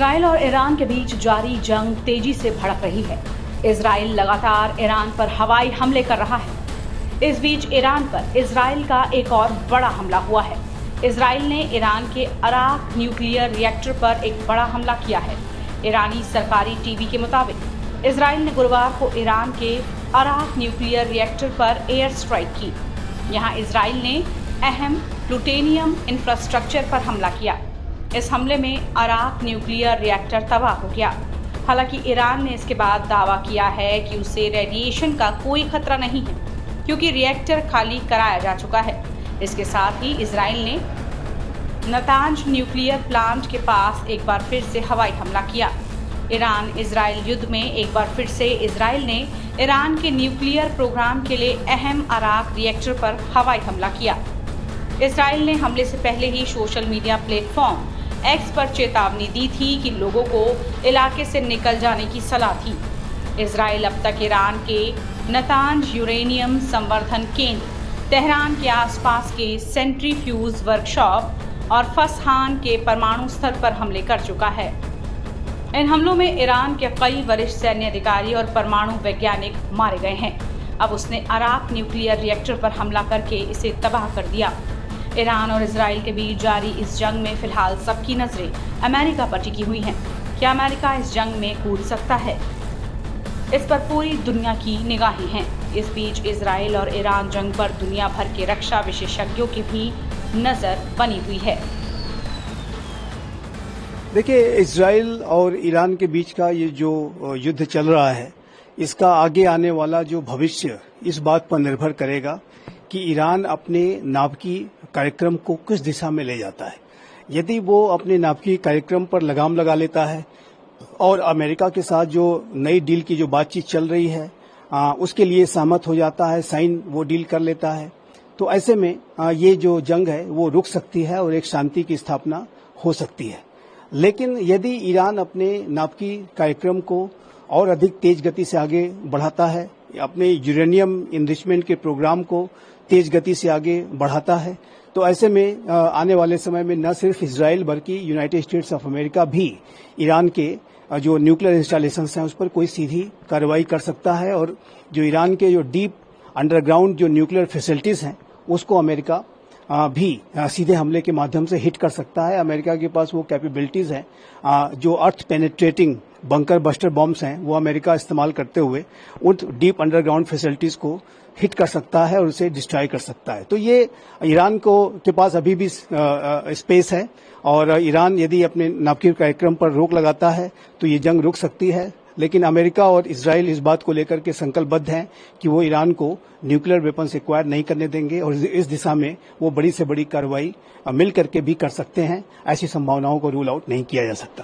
Israel और Iran के बीच जारी जंग तेजी से भड़क रही है। इजराइल लगातार ईरान पर हवाई हमले कर रहा है। इस बीच ईरान पर इजराइल का एक और बड़ा हमला हुआ है। इजराइल ने ईरान के अराक न्यूक्लियर रिएक्टर पर एक बड़ा हमला किया है। ईरानी सरकारी टीवी के मुताबिक इजराइल ने गुरुवार को ईरान के अराक न्यूक्लियर रिएक्टर पर एयर स्ट्राइक की। यहां इजराइल ने अहम प्लूटोनियम इंफ्रास्ट्रक्चर पर हमला किया। इस हमले में अराक न्यूक्लियर रिएक्टर तबाह हो गया। हालांकि ईरान ने इसके बाद दावा किया है कि उसे रेडिएशन का कोई खतरा नहीं है, क्योंकि रिएक्टर खाली कराया जा चुका है। इसके साथ ही इजराइल ने नतांज न्यूक्लियर प्लांट के पास एक बार फिर से हवाई हमला किया। ईरान इजराइल युद्ध में एक बार फिर से इजराइल ने ईरान के न्यूक्लियर प्रोग्राम के लिए अहम अराक रिएक्टर पर हवाई हमला किया। इजराइल ने हमले से पहले ही सोशल मीडिया प्लेटफॉर्म एक्स पर चेतावनी दी थी कि लोगों को इलाके से निकल जाने की सलाह थी। इजराइल अब तक ईरान के नतांज यूरेनियम संवर्धन केंद्र, तेहरान के आसपास के सेंट्रीफ्यूज वर्कशॉप और फसहान के परमाणु स्थल पर हमले कर चुका है। इन हमलों में ईरान के कई वरिष्ठ सैन्य अधिकारी और परमाणु वैज्ञानिक मारे गए हैं। अब उसने अराक न्यूक्लियर रिएक्टर पर हमला करके इसे तबाह कर दिया। ईरान और इजराइल के बीच जारी इस जंग में फिलहाल सबकी नजरें अमेरिका पर टिकी हुई हैं। क्या अमेरिका इस जंग में कूद सकता है? इस पर पूरी दुनिया की निगाहें हैं। इस बीच इजराइल और ईरान जंग पर दुनिया भर के रक्षा विशेषज्ञों की भी नजर बनी हुई है। देखिए, इजराइल और ईरान के बीच का ये जो युद्ध चल रहा है, इसका आगे आने वाला जो भविष्य इस बात पर निर्भर करेगा कि ईरान अपने नाभिकीय कार्यक्रम को किस दिशा में ले जाता है। यदि वो अपने नाभिकीय कार्यक्रम पर लगाम लगा लेता है और अमेरिका के साथ जो नई डील की जो बातचीत चल रही है उसके लिए सहमत हो जाता है, साइन वो डील कर लेता है, तो ऐसे में ये जो जंग है वो रुक सकती है और एक शांति की स्थापना हो सकती है। लेकिन यदि ईरान अपने नाभिकीय कार्यक्रम को और अधिक तेज गति से आगे बढ़ाता है, अपने यूरेनियम इनरिचमेंट के प्रोग्राम को तेज गति से आगे बढ़ाता है, तो ऐसे में आने वाले समय में न सिर्फ इजराइल बल्कि यूनाइटेड स्टेट्स ऑफ अमेरिका भी ईरान के जो न्यूक्लियर इंस्टॉलेशंस हैं उस पर कोई सीधी कार्रवाई कर सकता है और जो ईरान के जो डीप अंडरग्राउंड जो न्यूक्लियर फैसिलिटीज हैं उसको अमेरिका भी सीधे हमले के माध्यम से हिट कर सकता है। अमेरिका के पास वो कैपेबिलिटीज हैं, जो अर्थ पेनिट्रेटिंग बंकर बस्टर बॉम्ब्स हैं, वो अमेरिका इस्तेमाल करते हुए उन डीप अंडरग्राउंड फैसिलिटीज को हिट कर सकता है और उसे डिस्ट्रॉय कर सकता है। तो ये ईरान के पास अभी भी स्पेस है और ईरान यदि अपने नाभिकीय कार्यक्रम पर रोक लगाता है तो ये जंग रुक सकती है। लेकिन अमेरिका और इजराइल इस बात को लेकर के संकल्पबद्ध हैं कि वो ईरान को न्यूक्लियर वेपन्स एक्वायर नहीं करने देंगे और इस दिशा में वो बड़ी से बड़ी कार्रवाई मिल करके भी कर सकते हैं। ऐसी संभावनाओं को रूल आउट नहीं किया जा सकता।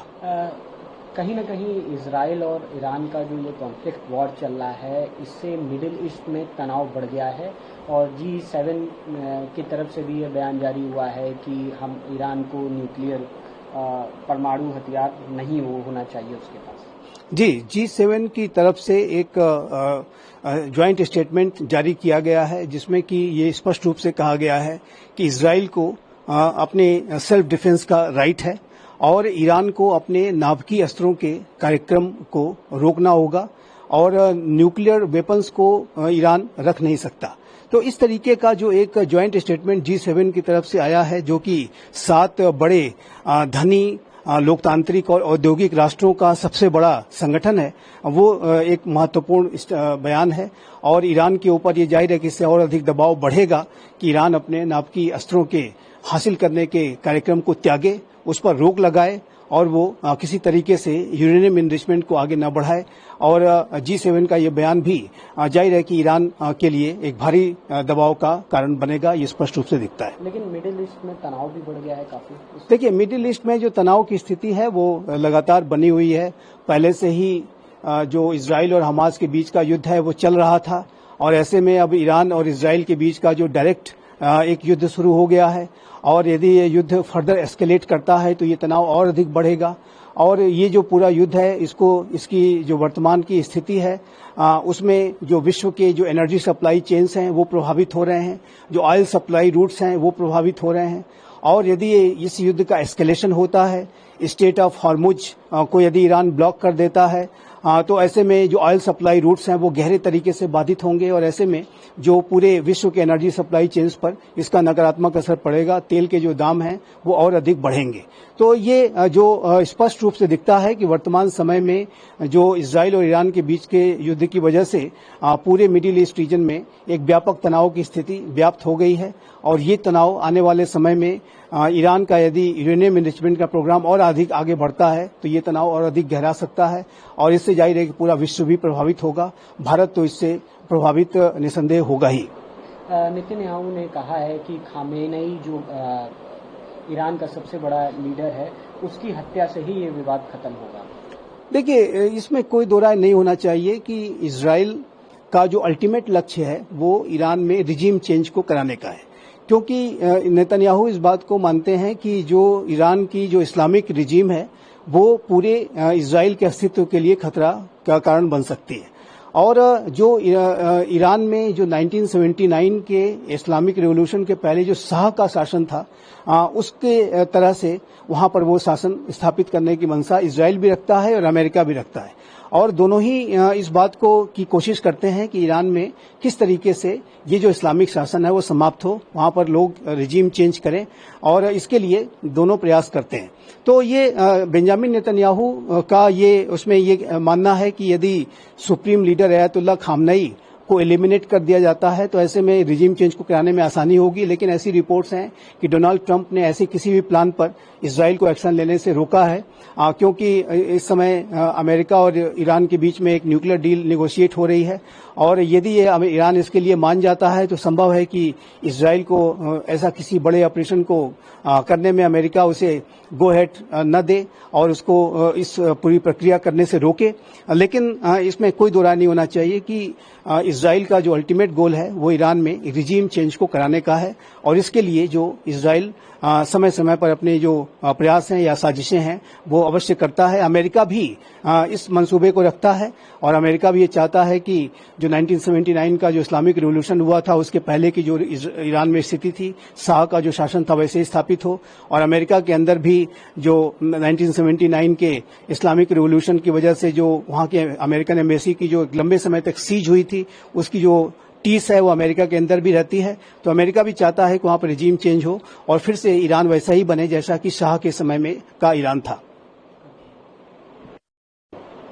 कहीं ना कहीं इजराइल और ईरान का जो ये कॉन्फ्लिक्ट वॉर चल रहा है, इससे मिडिल ईस्ट में तनाव बढ़ गया है और G7 की तरफ से भी ये बयान जारी हुआ है कि हम ईरान को न्यूक्लियर परमाणु हथियार नहीं होना चाहिए उसके पास। जी, G7 की तरफ से एक ज्वाइंट स्टेटमेंट जारी किया गया है जिसमें कि ये स्पष्ट रूप से कहा गया है कि इजराइल को अपने सेल्फ डिफेंस का राइट है और ईरान को अपने नाभिकीय अस्त्रों के कार्यक्रम को रोकना होगा और न्यूक्लियर वेपन्स को ईरान रख नहीं सकता। तो इस तरीके का जो एक ज्वाइंट स्टेटमेंट G7 की तरफ से आया है, जो कि 7 बड़े धनी लोकतांत्रिक और औद्योगिक राष्ट्रों का सबसे बड़ा संगठन है, वो एक महत्वपूर्ण बयान है और ईरान के ऊपर ये जाहिर है कि इससे और अधिक दबाव बढ़ेगा कि ईरान अपने नाभिकीय अस्त्रों के हासिल करने के कार्यक्रम को त्यागे, उस पर रोक लगाए और वो किसी तरीके से यूरेनियम इनरिचमेंट को आगे न बढ़ाए। और G7 का ये बयान भी जाहिर है कि ईरान के लिए एक भारी दबाव का कारण बनेगा, ये स्पष्ट रूप से दिखता है। लेकिन मिडिल ईस्ट में तनाव भी बढ़ गया है काफी। देखिए, मिडिल ईस्ट में जो तनाव की स्थिति है वो लगातार बनी हुई है। पहले से ही जो इजराइल और हमास के बीच का युद्ध है वो चल रहा था और ऐसे में अब ईरान और इजराइल के बीच का जो डायरेक्ट एक युद्ध शुरू हो गया है और यदि ये युद्ध फर्दर एस्केलेट करता है तो ये तनाव और अधिक बढ़ेगा और ये जो पूरा युद्ध है इसकी जो वर्तमान की स्थिति है उसमें जो विश्व के जो एनर्जी सप्लाई चेन्स हैं वो प्रभावित हो रहे हैं, जो ऑयल सप्लाई रूट्स हैं वो प्रभावित हो रहे हैं और यदि इस युद्ध का एस्केलेशन होता है, स्टेट ऑफ हॉर्मुज को यदि ईरान ब्लॉक कर देता है, तो ऐसे में जो ऑयल सप्लाई रूट्स हैं वो गहरे तरीके से बाधित होंगे और ऐसे में जो पूरे विश्व के एनर्जी सप्लाई चेन्स पर इसका नकारात्मक असर पड़ेगा। तेल के जो दाम हैं वो और अधिक बढ़ेंगे। तो ये जो स्पष्ट रूप से दिखता है कि वर्तमान समय में जो इजराइल और ईरान के बीच के युद्ध की वजह से पूरे मिडिल ईस्ट रीजन में एक व्यापक तनाव की स्थिति व्याप्त हो गई है और ये तनाव आने वाले समय में ईरान का यदि यूरेनियम एनरिचमेंट का प्रोग्राम और अधिक आगे बढ़ता है तो ये तनाव और अधिक गहरा सकता है और इससे जाहिर है कि पूरा विश्व भी प्रभावित होगा। भारत तो इससे प्रभावित निसंदेह होगा ही। नेतन्याहू ने कहा है कि खामेनेई जो ईरान का सबसे बड़ा लीडर है उसकी हत्या से ही ये विवाद खत्म होगा। देखिए, इसमें कोई दो राय नहीं होना चाहिए कि इजराइल का जो अल्टीमेट लक्ष्य है वो ईरान में रिजीम चेंज को कराने का है, क्योंकि नेतन्याहू इस बात को मानते हैं कि जो ईरान की जो इस्लामिक रिजीम है वो पूरे इजराइल के अस्तित्व के लिए खतरा का कारण बन सकती है। और जो ईरान में जो 1979 के इस्लामिक रिवॉल्यूशन के पहले जो शाह का शासन था, उसके तरह से वहां पर वो शासन स्थापित करने की मंशा इजराइल भी रखता है और अमेरिका भी रखता है और दोनों ही इस बात को की कोशिश करते हैं कि ईरान में किस तरीके से ये जो इस्लामिक शासन है वो समाप्त हो, वहां पर लोग रिजीम चेंज करें और इसके लिए दोनों प्रयास करते हैं। तो ये बेंजामिन नेतन्याहू का ये उसमें ये मानना है कि यदि सुप्रीम लीडर अयतुल्लाह खामनेई को एलिमिनेट कर दिया जाता है तो ऐसे में रिजीम चेंज को कराने में आसानी होगी। लेकिन ऐसी रिपोर्ट्स हैं कि डोनाल्ड ट्रंप ने ऐसे किसी भी प्लान पर इजराइल को एक्शन लेने से रोका है, क्योंकि इस समय अमेरिका और ईरान के बीच में एक न्यूक्लियर डील नेगोशिएट हो रही है और यदि ये ईरान इसके लिए मान जाता है तो संभव है कि इजराइल को ऐसा किसी बड़े ऑपरेशन को करने में अमेरिका उसे गो हेड न दे और उसको इस पूरी प्रक्रिया करने से रोके। लेकिन इसमें कोई दो राय नहीं होना चाहिए कि इजराइल का जो अल्टीमेट गोल है वो ईरान में रिजीम चेंज को कराने का है और इसके लिए जो इजराइल समय समय पर अपने जो प्रयास हैं या साजिशें हैं वो अवश्य करता है। अमेरिका भी इस मंसूबे को रखता है और अमेरिका भी ये चाहता है कि जो 1979 का जो इस्लामिक रिवॉल्यूशन हुआ था उसके पहले की जो ईरान में स्थिति थी, शाह का जो शासन था वैसे ही स्थापित हो और अमेरिका के अंदर भी जो 1979 के इस्लामिक रिवॉल्यूशन की वजह से जो वहां के अमेरिकन एम्बेसी की जो लंबे समय तक सीज हुई थी उसकी जो टीस है वो अमेरिका के अंदर भी रहती है। तो अमेरिका भी चाहता है कि वहां पर रिजीम चेंज हो और फिर से ईरान वैसा ही बने जैसा कि शाह के समय में का ईरान था।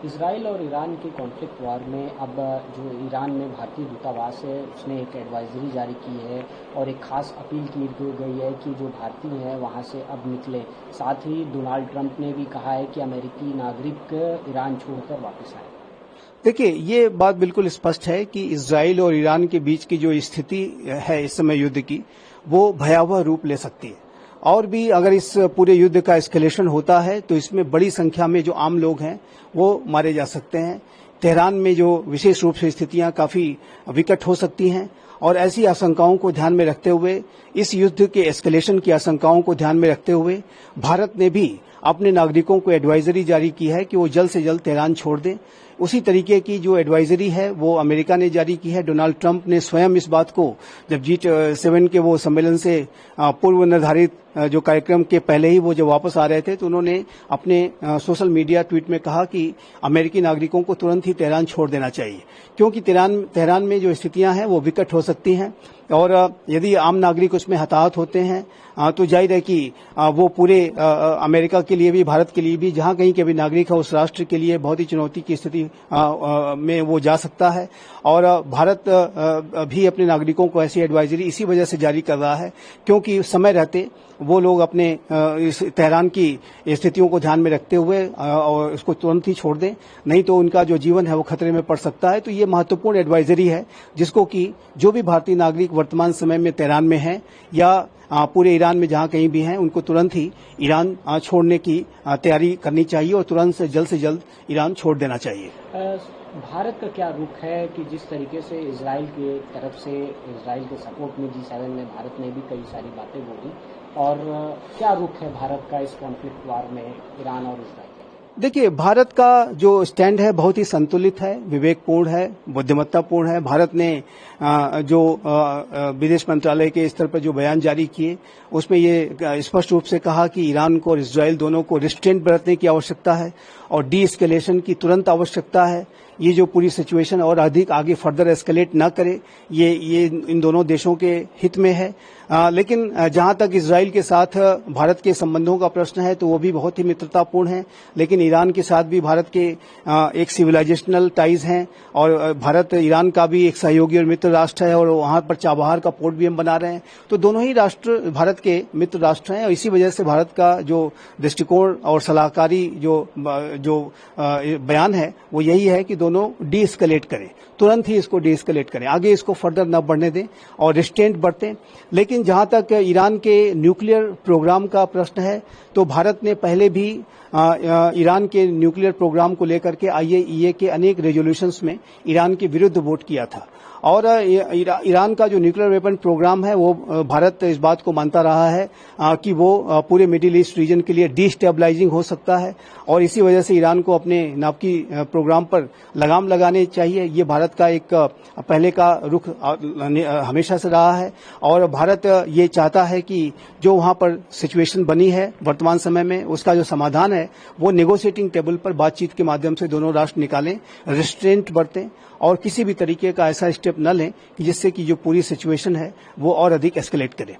इजराइल और ईरान के कॉन्फ्लिक्ट वार में अब जो ईरान में भारतीय दूतावास है उसने एक एडवाइजरी जारी की है और एक खास अपील की गई है कि जो भारतीय हैं वहां से अब निकले। साथ ही डोनाल्ड ट्रंप ने भी कहा है कि अमेरिकी नागरिक ईरान छोड़कर वापस आए। देखिए, ये बात बिल्कुल स्पष्ट है कि इजराइल और ईरान के बीच की जो स्थिति है इस समय युद्ध की वो भयावह रूप ले सकती है और भी अगर इस पूरे युद्ध का एस्केलेशन होता है तो इसमें बड़ी संख्या में जो आम लोग हैं वो मारे जा सकते हैं। तेहरान में जो विशेष रूप से स्थितियां काफी विकट हो सकती हैं और ऐसी आशंकाओं को ध्यान में रखते हुए, इस युद्ध के एस्केलेशन की आशंकाओं को ध्यान में रखते हुए भारत ने भी अपने नागरिकों को एडवाइजरी जारी की है कि वो जल्द से जल्द तेहरान छोड़ दें। उसी तरीके की जो एडवाइजरी है वो अमेरिका ने जारी की है। डोनाल्ड ट्रंप ने स्वयं इस बात को जब G7 के वो सम्मेलन से पूर्व निर्धारित जो कार्यक्रम के पहले ही वो जब वापस आ रहे थे तो उन्होंने अपने सोशल मीडिया ट्वीट में कहा कि अमेरिकी नागरिकों को तुरंत ही तेहरान छोड़ देना चाहिए, क्योंकि तेहरान में जो स्थितियां हैं वो विकट हो सकती हैं और यदि आम नागरिक उसमें हताहत होते हैं तो जाहिर है कि वो पूरे अमेरिका के लिए भी, भारत के लिए भी, जहां कहीं के भी नागरिक है उस राष्ट्र के लिए बहुत ही चुनौती की स्थिति में वो जा सकता है। और भारत भी अपने नागरिकों को ऐसी एडवाइजरी इसी वजह से जारी कर रहा है क्योंकि समय रहते वो लोग अपने इस तेहरान की स्थितियों को ध्यान में रखते हुए और इसको तुरंत ही छोड़ दें, नहीं तो उनका जो जीवन है वो खतरे में पड़ सकता है। तो ये महत्वपूर्ण एडवाइजरी है जिसको कि जो भी भारतीय नागरिक वर्तमान समय में तेहरान में हैं या पूरे ईरान में जहां कहीं भी हैं उनको तुरंत ही ईरान छोड़ने की तैयारी करनी चाहिए और तुरंत से जल्द ईरान छोड़ देना चाहिए। भारत का क्या रुख है कि जिस तरीके से इजराइल की तरफ से, इजराइल के सपोर्ट में G7 में भारत ने भी कई सारी बातें बोली और क्या रुख है भारत का इस कॉन्फ्लिक्ट वार में ईरान और इजराइल? देखिए, भारत का जो स्टैंड है बहुत ही संतुलित है, विवेकपूर्ण है, बुद्धिमत्तापूर्ण है। भारत ने जो विदेश मंत्रालय के स्तर पर जो बयान जारी किए उसमें ये स्पष्ट रूप से कहा कि ईरान को और इजराइल दोनों को रिस्ट्रेंट बरतने की आवश्यकता है और डी एस्केलेशन की तुरंत आवश्यकता है। ये जो पूरी सिचुएशन और अधिक आगे फर्दर एस्केलेट न करे, ये इन दोनों देशों के हित में है। लेकिन जहां तक इजराइल के साथ भारत के संबंधों का प्रश्न है तो वो भी बहुत ही मित्रतापूर्ण है, लेकिन ईरान के साथ भी भारत के एक सिविलाइजेशनल टाइज हैं और भारत ईरान का भी एक सहयोगी और मित्र राष्ट्र है और वहां पर चाबहार का पोर्ट भी हम बना रहे हैं। तो दोनों ही राष्ट्र भारत के मित्र राष्ट्र हैं और इसी वजह से भारत का जो दृष्टिकोण और सलाहकारी जो बयान है वो यही है कि दोनों डी एस्केलेट करें, तुरंत ही इसको डी एस्केलेट करें, आगे इसको फर्दर न बढ़ने दें और रिस्ट्रेंट बरतें। लेकिन जहां तक ईरान के न्यूक्लियर प्रोग्राम का प्रश्न है तो भारत ने पहले भी ईरान के न्यूक्लियर प्रोग्राम को लेकर के IAEA के अनेक रेजोल्यूशंस में ईरान के विरुद्ध वोट किया था और ईरान का जो न्यूक्लियर वेपन प्रोग्राम है वो भारत इस बात को मानता रहा है कि वो पूरे मिडिल ईस्ट रीजन के लिए डिस्टेबलाइजिंग हो सकता है और इसी वजह से ईरान को अपने नाभिकी प्रोग्राम पर लगाम लगाने चाहिए। ये भारत का एक पहले का रुख हमेशा से रहा है और भारत ये चाहता है कि जो वहां पर सिचुएशन बनी है वर्तमान समय में उसका जो समाधान है वो नेगोशिएटिंग टेबल पर बातचीत के माध्यम से दोनों राष्ट्र निकालें, रिस्ट्रेंट बरतें और किसी भी तरीके का ऐसा स्टेप न लें जिससे कि जो पूरी सिचुएशन है वो और अधिक एस्केलेट करे।